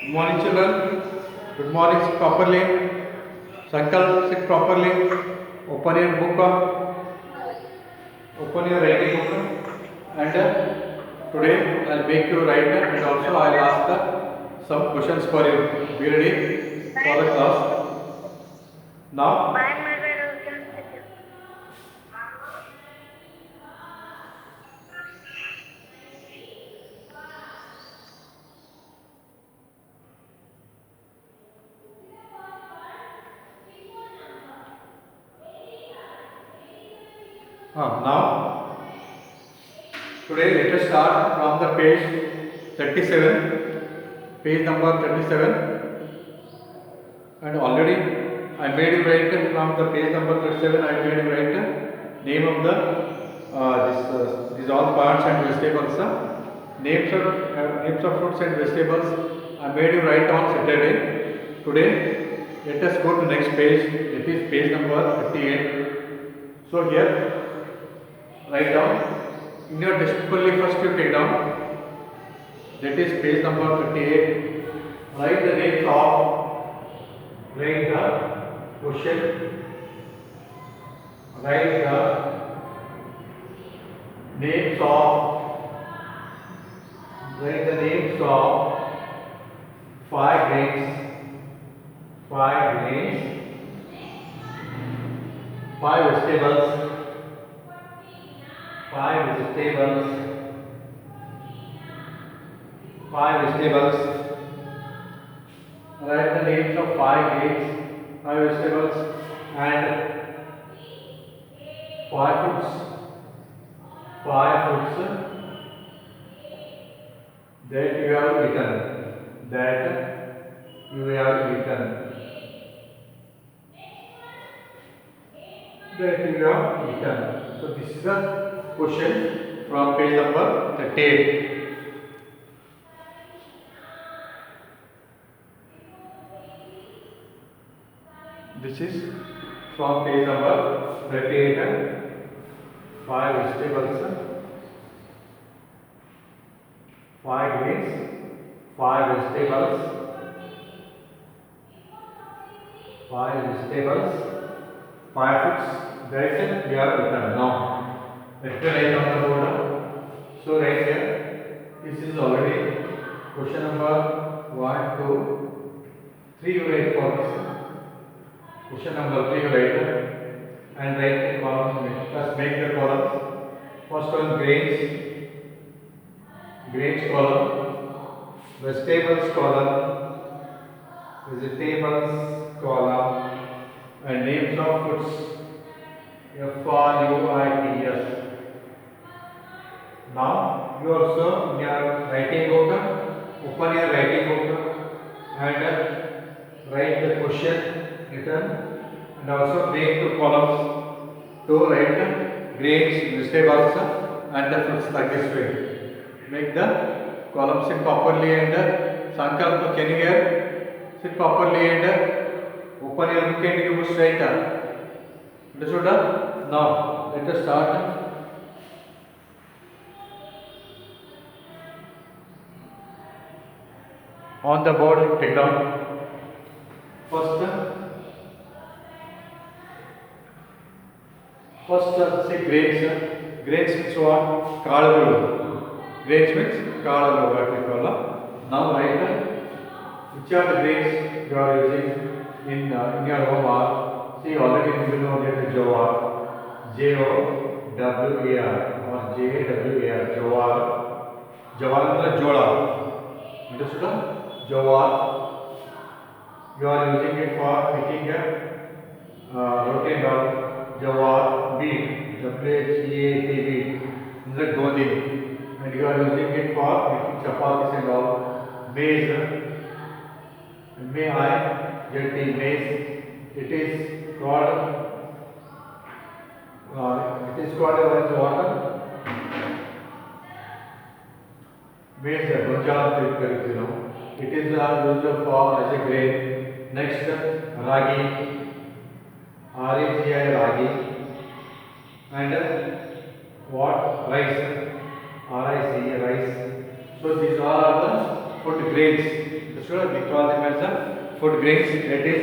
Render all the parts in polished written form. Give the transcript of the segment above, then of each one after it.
Good morning, children. Good morning. Sit properly. Sankal, sit properly. Open your book. Open your writing book. And today I'll make you write and also I'll ask some questions for you. Be ready for the class. Now, now today let us start from the page 37. Page number 37. And already I made you write from the page number 37. I made you write name of the these all plants and vegetables. Names of fruits and vegetables. I made you write on Saturday. Today, let us go to next page. It is page number 38. So here, write down in your textbook only. First you take down. That is page number 38. Write the names of. Write the question. Write the names of. Write the names of 5 grains. 5 grains. 5 vegetables. 5 vegetables. 5 vegetables. Write the names of 5 grains, 5 vegetables, and 5 fruits. 5 fruits that you have eaten. That you have eaten. That you have eaten. So this is the question from page number 38. This is from page number 38. 5 vegetables, 5 grains, 5 vegetables, 5 vegetables, 5 fruits that we have written. Now, let me write on the board. So, right here, this is already question number 1, 2, 3 you write for this. Question number 3 you write and write the columns. First make the columns. First one grains, grains column, vegetables column, vegetables column, and names of fruits. FRUITS. Now you also in your writing book, open your writing book and write the question written. And also make 2 columns to write grains, vegetables and the fruits like this way. Make the columns sit properly and Sankalp, can you hear? Sit properly and open your book and you must write. Understood? Now let us start. On the board, take down. First, say grains. Grains means what? Kalalu. Grains means kalalu, what we call. Now write which are the grains you are using in your home are. See, already you know that jowar, Jowar or Jawar. Jawar is jola. Understood? Jowar. You are using it for making a roti and all. Jawar, wheat, WHEAT wheat, the goni, and you are using it for making chapatis and all. Maize, maize, it is called water. Maize, gunjal, you know. It is used for as a grain. Next, ragi. Ragi and what? Rice. Rice. So these are the food grains. Understood? We call them as the food grains. That is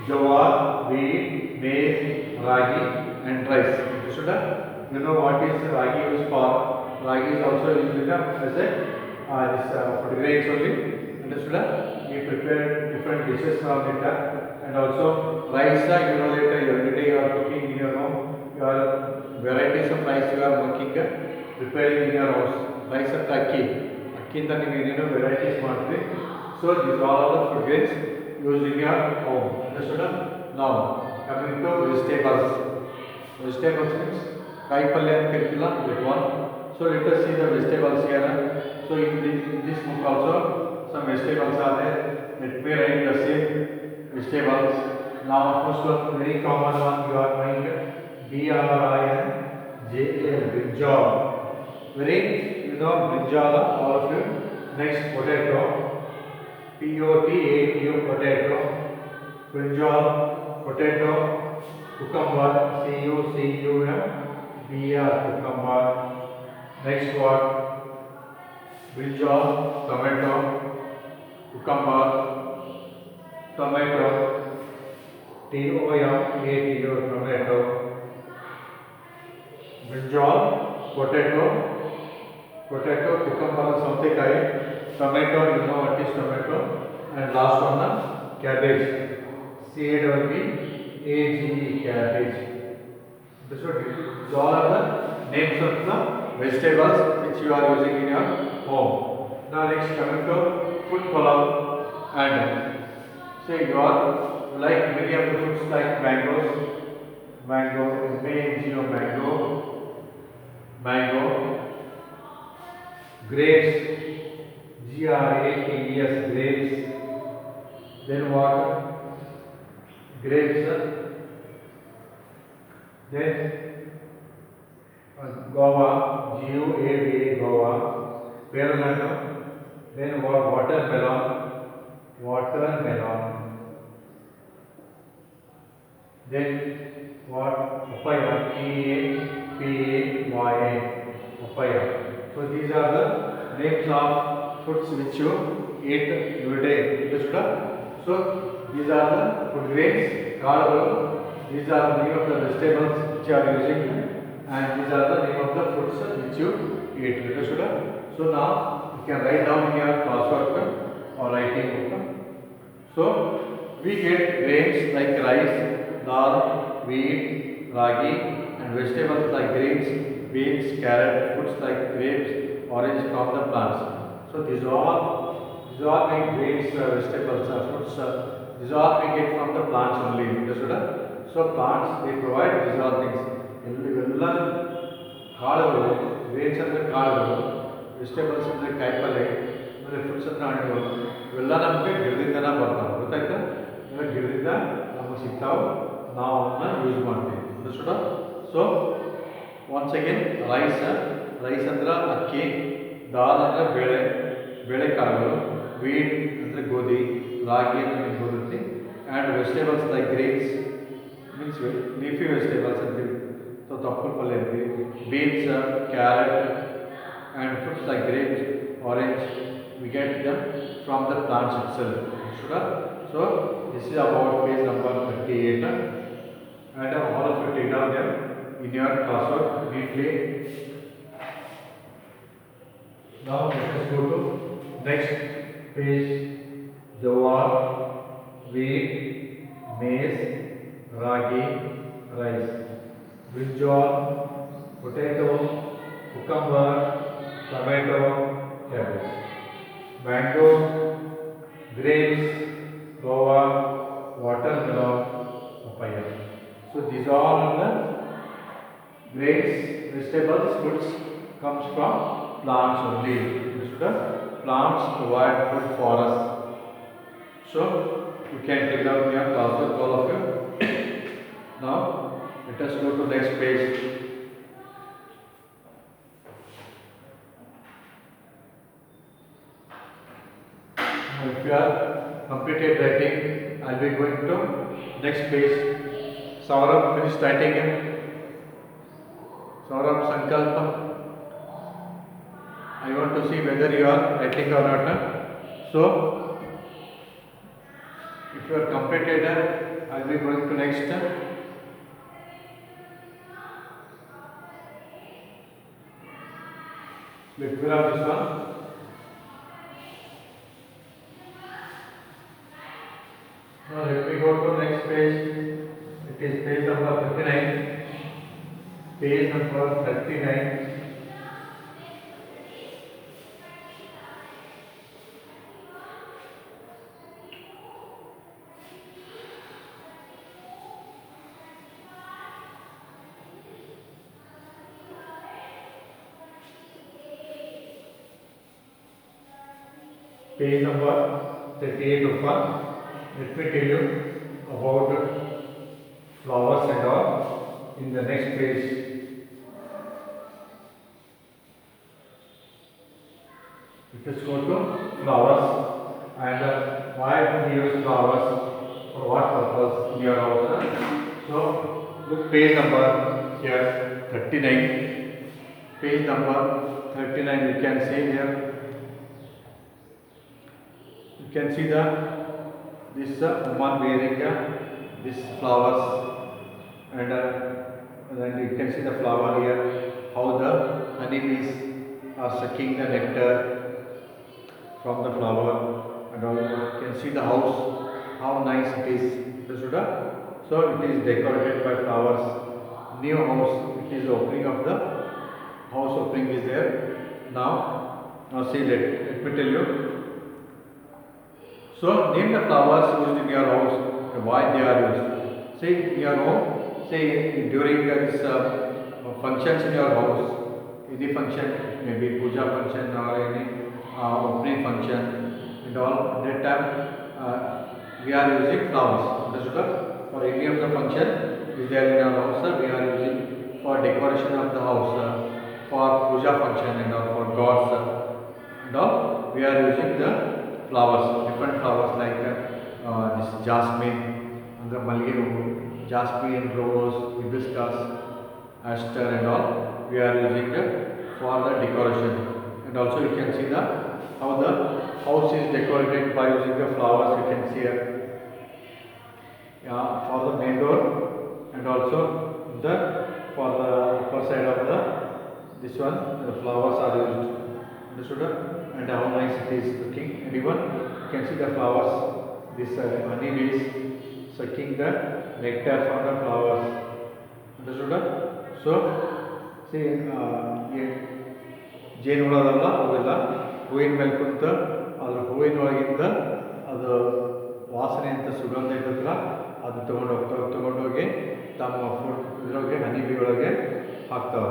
jowar, wheat, maize, ragi, and rice. Understood? You know what is ragi used for? Ragi is also used as a food grains only. Understood? We prepare different dishes from it, and also rice. You know that every day you are cooking in your home. You are varieties of rice you are making, preparing in your house. Rice and akki. Akki ಇಂದ ನೀವು ಏನೇನೋ varieties ಮಾಡ್ತೀರಿ. So these are all the food grains used in your home. Understood? Now coming to vegetables. Vegetables means kai palya ಅಂತ ಕರೀತಿಲ್ಲ, that one. So let us see the vegetables here. So in this book also some vegetables are there. Let me write the same vegetables. Now first one very common one you are knowing, BRINJAL, brinjal. Very you know brinjal, all of you. Next potato, POTATO, potato. Brinjal, potato, cucumber, CUCUMBR, cucumber. Next one, brinjal, tomato, cucumber, tomato, TOMATO, tomato. Brinjal, potato, cucumber, sautekai, tomato, you know what is tomato, and last one, cabbage, CABBAGE, cabbage. These all are the names of the vegetables which you are using in your home. Now next coming to food column, and say you are like many of the fruits like mango, mango, grapes, GRAPES, grapes. Then what? Grapes. Then guava, GUAVA, guava. Pearmelon. Then what? Watermelon. Then what? Papaya, PAPAYA, papaya. So these are the names of fruits which you eat every day. Understood? So these are the food grains, kalalu. These are the name of the vegetables which you are using, and these are the name of the fruits which you eat. Understood? So now you can write down in your classwork or writing book. So we get grains like rice, dal, wheat, ragi, and vegetables like greens, beans, carrot, fruits like grapes, orange from the plants. So these all make grains, vegetables, fruits. These all we get from the plants only. Understood? So plants they provide these all things. ಎಲ್ಲ ಕಾಳುಗಳು, grains ಅಂದರೆ ಕಾಳುಗಳು, vegetables ಅಂದರೆ ಕಾಯಿಪಲ್ಲೆ, ಆಮೇಲೆ fruits ಅಂದರೆ ಹಣ್ಣುಗಳು, ಇವೆಲ್ಲ ನಮಗೆ ಗಿಡದಿಂದನೇ ಬರ್ತಾವೆ. ಗೊತ್ತಾಯ್ತಾ? ಇವಾಗ ಗಿಡದಿಂದ ನಮಗೆ ಸಿಗ್ತಾವೆ, ನಾವು ಅವನ್ನ ಯೂಸ್ ಮಾಡ್ತೀವಿ. Understood? So once again rice ಅಂದ್ರೆ ಅಕ್ಕಿ, ದಾಲ್ ಅಂದರೆ ಬೇಳೆಕಾಳುಗಳು, ವೀಟ್ ಅಂದರೆ ಗೋಧಿ, ರಾಗಿ ಅಂದರೆ ನಿಮ್ಗೆ ಗೊತ್ತಿರುತ್ತೆ, and vegetables like grains means leafy vegetables ಅಂತೀವಿ, ಸೊ ತಪ್ಪಲು ಪಲ್ಯ ಅಂತೀವಿ, beans, carrot, and fruits like grapes, orange, we get them from the plants itself. So this is about page number 38, and all of you take down them in your classwork neatly. Now let us go to next page. Jowar, wheat, maize, ragi, rice, brinjal, potato, cucumber, tomato, cabbage, mango, grapes, guava, watermelon, papaya. So these all are the grains, vegetables, fruits comes from plants only. The plants provide food for us. So you can take out your classwork, all of you. Now let us go to next page. If you are completed writing, I will be going to next page. Saurabh, finish writing. Saurabh, Sankalpa. I want to see whether you are writing or not. So you are completed, I will be going to next. Let me grab this one. Now let me go to next page. It is page number 39. Page number 39. Page number 38 open. Let me tell you about flowers and all in the next page. Let us go to flowers and why we use flowers for what purpose in your house. So look page number here 39. Page number 39 you can see here. You can see this woman wearing this flowers and then you can see the flower here, how the honeybees are sucking the nectar from the flower, and also you can see the house, how nice it is. So it is decorated by flowers. New house, it is opening of the house opening is there. Now see, let me tell you. So name the flowers used in your house and why they are used. Say in your home, say during this functions in your house, any function, maybe puja function or any opening function and all, at that time we are using flowers. Understood? For any of the function is there in our house, we are using for decoration of the house, for puja function and all, for gods and all, we are using the flowers, different flowers like this jasmine, and the malliru, jasmine, rose, hibiscus, aster and all. We are using for the decoration, and also you can see how the house is decorated by using the flowers. You can see here, for the main door, and also for the upper side of this one, the flowers are used. Understood? And how nice it is looking. And even you can see the flowers, this honeybees sucking the nectar from the flowers. Understood? So see, ಜೇನು ಹುಳದಲ್ಲ ಅವೆಲ್ಲ ಹೂವಿನ ಮೇಲೆ ಕುಂತ ಅದ್ರ ಹೂವಿನ ಒಳಗಿಂದ ಅದು ವಾಸನೆ ಅಂತ ಸುಗಂಧ ಇರ್ತದಲ್ಲ ಅದು ತಗೊಂಡೋಗಿ ತಮ್ಮ ಫುಡ್ ಇದ್ರೊಳಗೆ ಹನಿಬಿ ಒಳಗೆ ಹಾಕ್ತಾವೆ.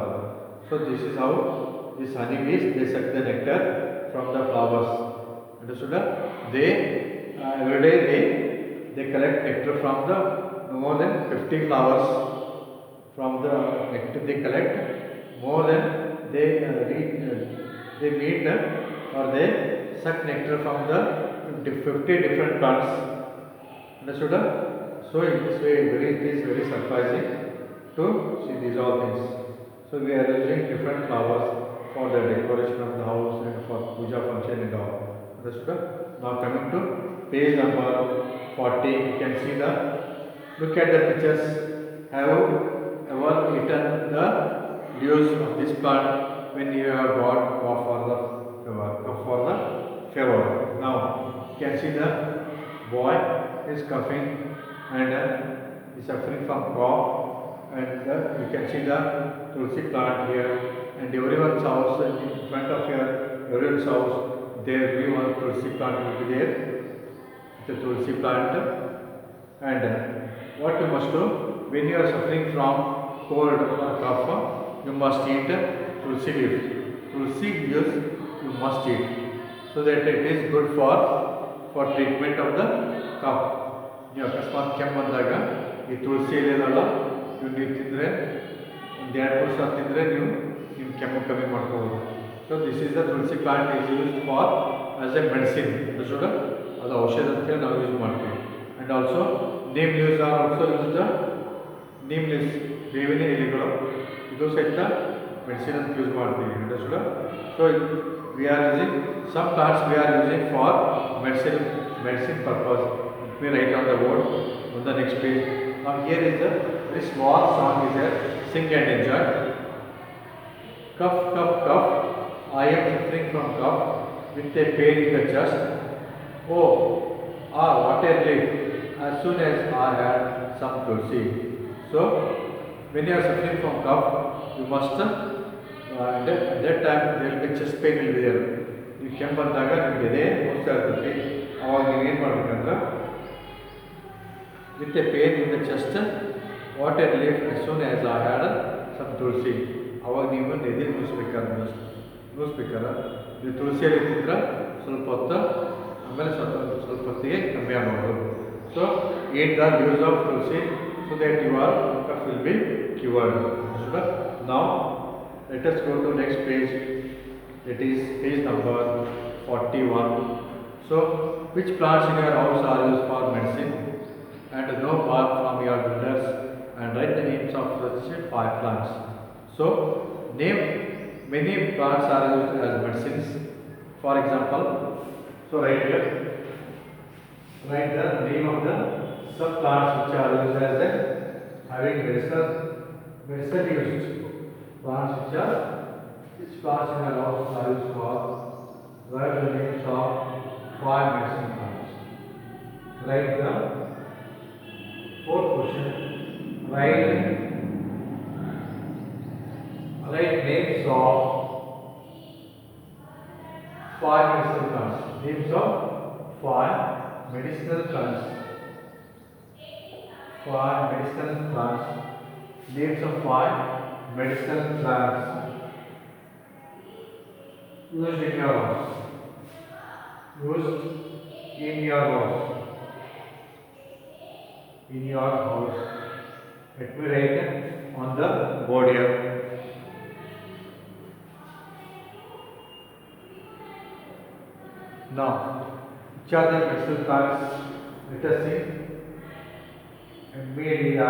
So this is how these honeybees, they suck the nectar from the flowers. Understood? They every day they collect nectar from the more than 50 flowers. From the nectar they collect more than they meet or they suck nectar from the 50 different plants. Understood? So in this way, it is very surprising to see these all things. So we are using different flowers for the decoration of the house and for puja function and all. Understood? Now coming to page number 40, you can see look at the pictures. Have you ever eaten the leaves of this plant when you have got for the fever? Now you can see the boy is coughing and is suffering from cough, and you can see the tulsi plant here. And everyone's house, in front of everyone's house, there will be one tulsi plant will be there, the tulsi plant. And what you must do when you are suffering from cold or cough, you must eat tulsi leaves. Tulsi leaves you must eat, so that it is good for treatment of the cough. ನೀವು ಅಕಸ್ಮಾತ್ ಕೆಮ್ಮು ಬಂದಾಗ ಈ ತುಳಸಿ ಎಲೆದಲ್ಲ ನೀವು ತಿಂದರೆ ಒಂದು 2-3 ಸಲ ತಿಂದರೆ ನೀವು ನಿಮ್ಮ ಕೆಮ್ಮು ಕಮ್ಮಿ ಮಾಡ್ಕೋಬೋದು. So this is the tulsi plant is used for as a medicine. ಅದು ಔಷಧ ಅಂತೇಳಿ ನಾವು ಯೂಸ್ ಮಾಡ್ತೀವಿ. And also neem leaves are also used. Neem leaves ಬೇವಿನ ಎಲೆಗಳು ಇದು ಸಹಿತ ಮೆಡಿಸಿನ್ ಅಂತ ಯೂಸ್ ಮಾಡ್ತೀವಿ. Understood? So we are using some plants we are using for medicine purpose. Let me write on the board on the next page. Now here is a very small song is there. Sing and enjoy. Cough, cough, cough. I am suffering from cough with a pain in the chest. Oh, what a relief! As soon as I had some tulsi. So, when you are suffering from cough, you must at that time there will be chest pain will be there. You can ಬಂದಾಗ ನಿಮಗೆ ಇದೆ ಹೋಗ್ತಾ ಇರ್ತದೆ ಅವಾಗ ನೀವು ಏನು ಮಾಡಬೇಕಂದ್ರೆ with a pain in the chest, what a relief as soon as I had some tulsi. ಅವಾಗ ನೀವು ಎದೆ ನುಸ್ಬೇಕಾದ್ರೆ ನೀವು ತುಳಸಿಯಲ್ಲಿ ತಿಂದ್ರೆ ಸ್ವಲ್ಪ ಹೊತ್ತು ಆಮೇಲೆ ಸ್ವಲ್ಪ ಹೊತ್ತಿಗೆ ಕಮ್ಮಿ ಆಗಬಹುದು. So eat the use of tulsi so that your cough will be cured. Now let us go to next page. It is page number 41. So which plants in your house are used for medicine? And no bark from your builders, and write the names of such 5 plants. So name many plants are used as medicines. For example, so write here, write the name of the some plants which are used as having medicine used. Plants which plants in your house are used for, write the names of 5 medicine plants. Write the fourth question. Write names of 5 medicinal plants. Names of 5 medicinal plants. 5 medicinal plants. Names of 5 medicinal plants used in your house. Used in your house. In your house. Let me write on the board here. Now, which are the medicinal plants? Let us see. MEDI-CI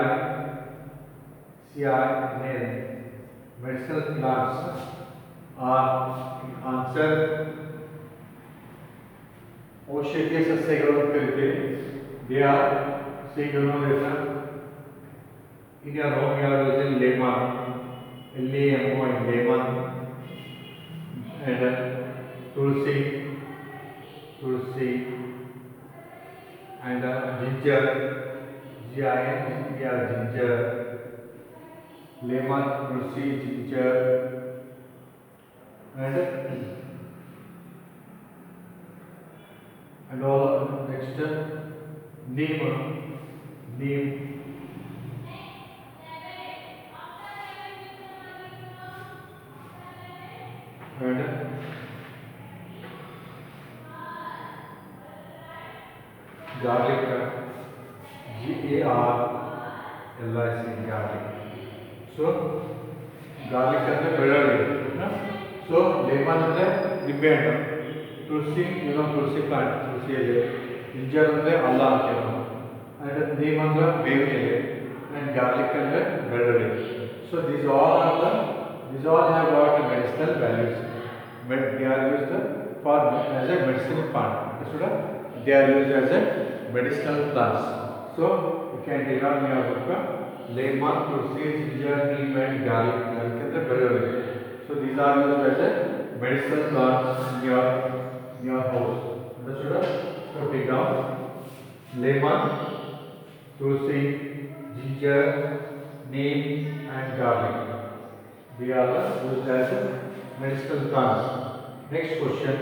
medicinal plants are answer ಔಷಧೀಯ ಸಸ್ಯಗಳು ಅಂತ ಕರೀತೀವಿ. They are, see, you know this. In your home you are using lemon, lemon, and tulsi, and ginger, ginger, lemon, tulsi, ginger, and all next neem, and garlic, GARLIC, garlic. So garlic ಅಂದ್ರೆ ಬೆಳ್ಳುಳ್ಳಿ. So lemon ಅಂದ್ರೆ ನಿಂಬೆ ಹಣ್ಣು, ತುಳಸಿ ತುಳಸಿ plant, ತುಳಸಿ ಎಲೆ, ginger ಅಂದ್ರೆ ಅಲ್ಲ ಅಂತೀವಿ ನಾವು, and ನೀಮ್ ಅಂದ್ರೆ ಬೇವಿನ ಎಲೆ, and garlic ಅಂದ್ರೆ ಬೆಳ್ಳುಳ್ಳಿ. So these all have got medicinal values. They are used for as a medicinal plant. They are used as a medicinal plants. So you can take out your book, lemon, tulsi, ginger, neem, and garlic. So these are used as a medicinal plants in your house. Understood? So take down lemon, tulsi, ginger, neem, and garlic. They are used as a medicinal plants. Next question.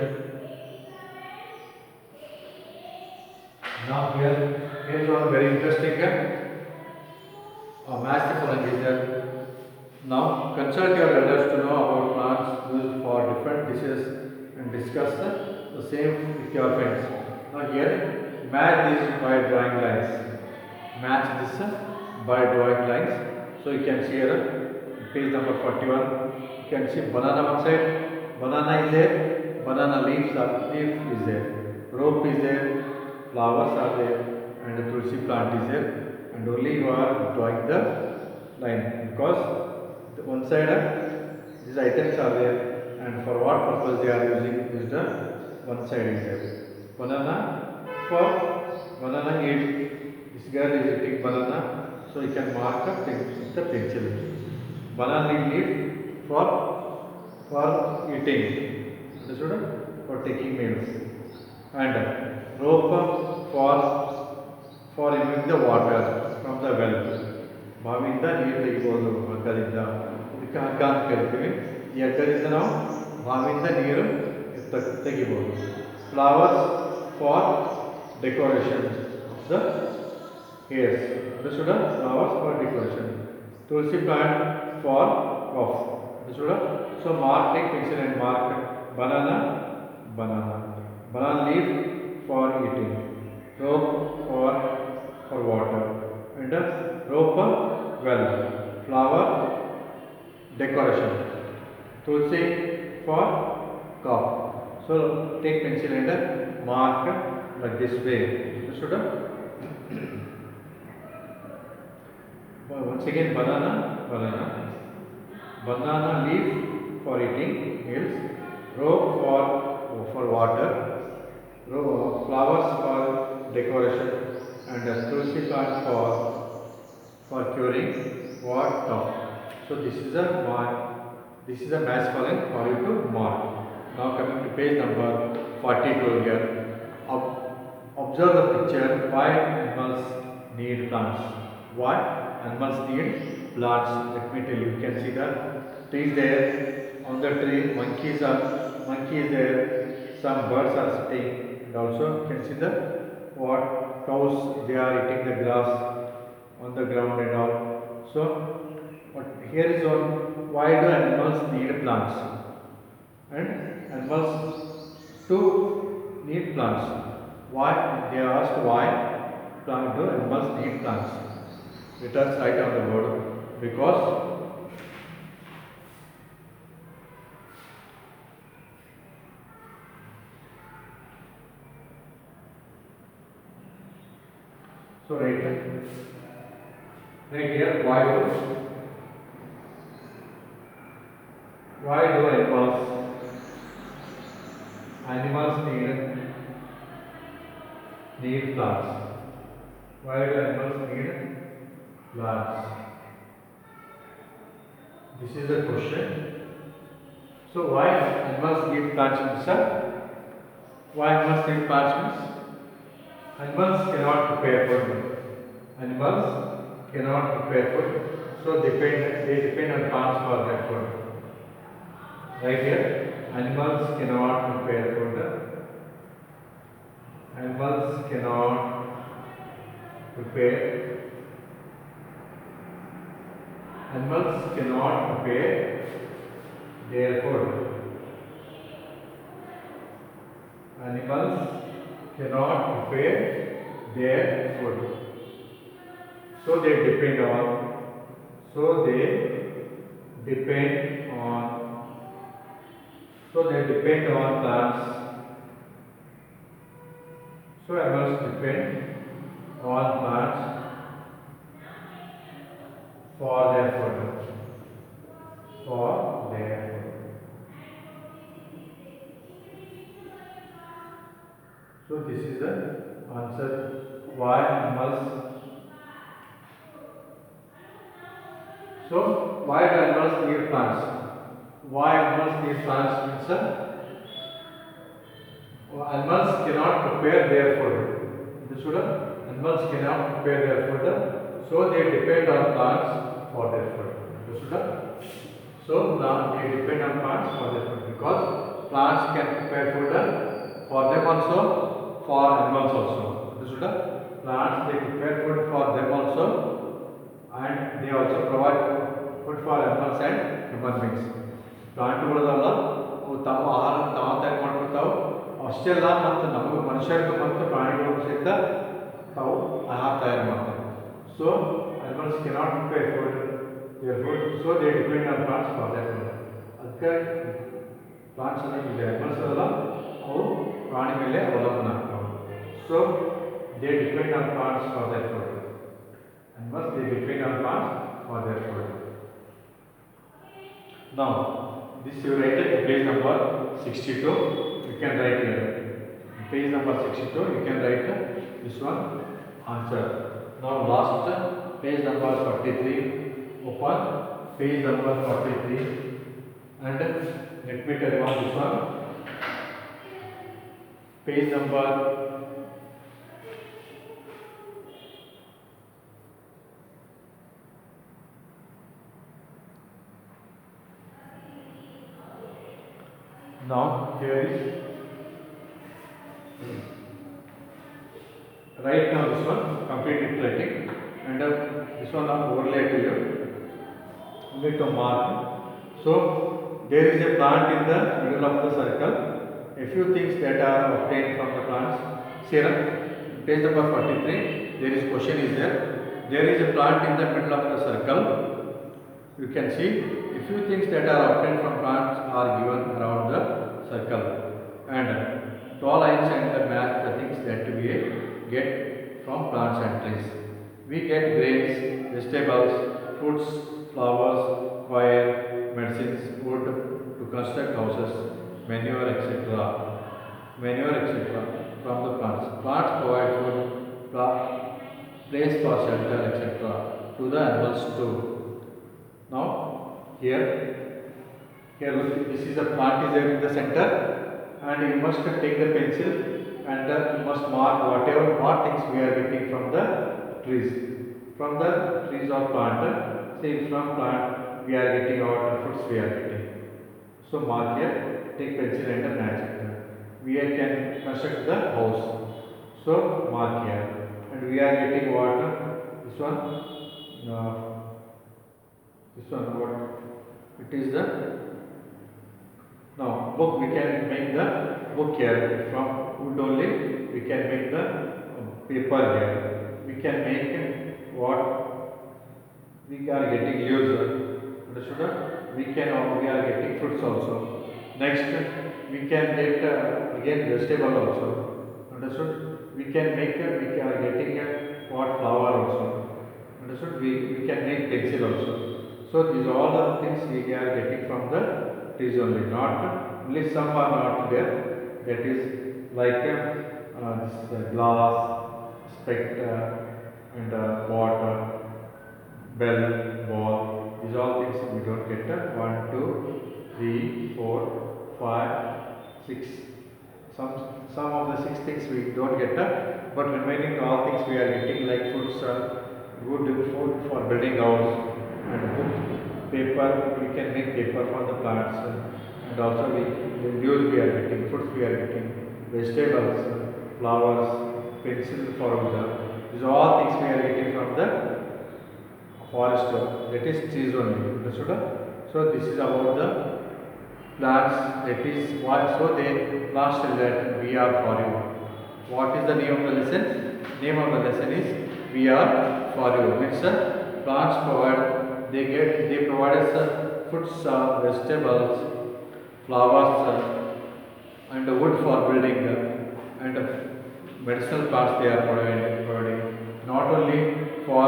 Now here is one very interesting match the following is there. Now consult your elders to know about plants used for different dishes and discuss the same with your friends. Now here match this by drawing lines. Match this by drawing lines. So you can see here page number 41. You can see banana one side. Banana is there. Banana leaf is there. Rope is there. Flowers are there, and the tulsi plant is there, and only you are drawing the line because the one side these items are there, and for what purpose they are using is the one side is there. Banana for banana eat. This girl is eating banana, so you can mark up with the pencil. Banana leaf for eating. Understood? For taking meals. And rope for removing the water from the well. ಬಾವಿಯಿಂದ ನೀರು ತೆಗಿಬೋದು ಹಗ್ಗದಿಂದ. ಇದಕ್ಕೆ ಹಗ್ಗ ಅಂತ ಕರಿತೀವಿ. ಈ ಹಗ್ಗದಿಂದ ನಾವು ಬಾವಿಯಿಂದ ನೀರು ತೆಗಿಬೋದು. Flowers for decoration of the hairs. Understood? Flowers for decoration. Tulsi plant for cough. Understood? So mark, take pencil and mark banana, banana. Banana leaf for eating. Rope for water. And rope for well. Flower decoration. Tulsi for cough. So take pencil and mark like this way. Understood? Once again, banana leaf for eating meals, rope for water, flowers for decoration, and tulsi plant for curing what cough. So this is a mass following for you to mark. Now coming to page number 42 here. Observe the picture. Why animals need plants? Why animals need plants? Let me tell you. You can see the trees there. On the tree, monkey is there. Some birds are sitting, and also you can see the cows. They are eating the grass on the ground and all. So here is on why do animals need plants? And animals too need plants. Why? They are asked why do animals need plants? Let us write on the board. Because so right here, why do animals need plants? Why do animals need plants? This is the question. So why animals need plants, sir? Why animals need plants means? Animals cannot prepare food. So they depend on plants for their food. Right here, animals cannot prepare food. Animals cannot prepare their food. Animals cannot prepare their food. So they depend on plants. So animals depend on plants for their food. So this is the answer. Why animals? So why do animals need plants? Why animals need plants means animals cannot prepare their food. Understood? Animals cannot prepare their food, so they depend on plants for their food. Understood? So now they depend on plants for their food because plants can prepare food for them also, for animals also. Understood? Plants they prepare food for them also, and they also provide food for animals and human beings. ಪ್ಲಾಂಟ್ಗಳದಲ್ಲ ಅವು ತಮ್ಮ ಆಹಾರ ತಾವು ತಯಾರು ಮಾಡ್ಕೊತಾವೆ. ಅಷ್ಟೇ ಅಲ್ಲ, ಮತ್ತು ನಮಗೆ ಮನುಷ್ಯರಿಗೂ ಮತ್ತು ಪ್ರಾಣಿಗಳಿಗೂ ಸಹಿತ ತಾವು ಆಹಾರ ತಯಾರು ಮಾಡ್ತಾರೆ. So animals cannot prepare food there food, so they depend on plants for there food. ಅದಕ್ಕೆ ಪ್ಲಾಂಟ್ಸ್ ಇದೆ ಅನಿಮಲ್ಸ್ ಅಲ್ಲ, ಅವು ಪ್ರಾಣಿ ಮೇಲೆ ಅವಲಂಬನೆ ಆಗ್ತವೆ. So they depend on plants for there food. Animals they depend on plants for their food. Now this you write at page number 62. You can write here. page number 62, you can write this one answer. Now last page number 43, open page number 43 and let me tell you on this one. Page number now here is write now this one, complete it writing, and this one now overlay to you. You need to mark. So there is a plant in the middle of the circle. A few things that are obtained from the plants. See, page number 43. There is question is there. There is a plant in the middle of the circle. You can see a few things that are obtained from plants are given around the circle, and tall lines and the match the things that we get from plants and trees. We get grains, vegetables, fruits, flowers, wire, medicines, wood to construct houses, manure, etc. From the plants. Plants provide food, place for shelter, etc. to the animals too. Now here look, this is a plant is there in the center, and you must take the pencil and you must mark what things we are getting from the trees. From the trees or plant, say from plant we are getting our fruits we are getting. So mark here, take pencil and match it. We can construct the house. So mark here, and we are getting what? This one what? It is the book. We can make the book here from wood only. We can make the paper here. We can make what we are getting leaves. Understood? We are getting fruits also. Next we can get again vegetable also. Understood? We can make we are getting what flower also. Understood? We can make pencil also. So these all the things we are getting from the trees only. Not only some are not there. That is like this glass, spectre, and water, bell, ball. These all things we don't get. 1, 2, 3, 4, 5, 6. Some of the 6 things we don't get. But remaining all things we are getting, like fruits, good food for building house, and book, paper. We can make paper for the plants, and also the leaves we are getting, fruits we are getting, vegetables, flowers, pencil for wood. These are all things we are getting from the forest, that is trees only. Understood? So this is about the plants. That is why. So they plants tell that we are for you. What is the name of the lesson? Name of the lesson is we are for you. Means plants provide. They provide us fruits, vegetables, flowers, and wood for building, and medicinal plants they are providing. Not only for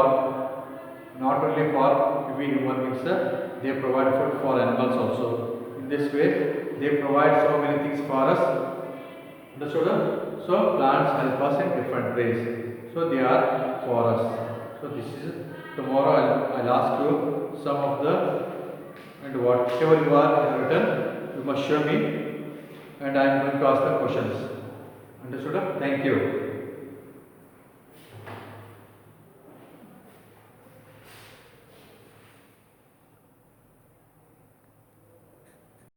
we human beings, they provide food for animals also. In this way, they provide so many things for us. Understood? So plants help us in different ways. So they are for us. So this is tomorrow. I'll ask you some of the, and whatever you are written, you must show me, and I am going to ask the questions. Understood? Thank you.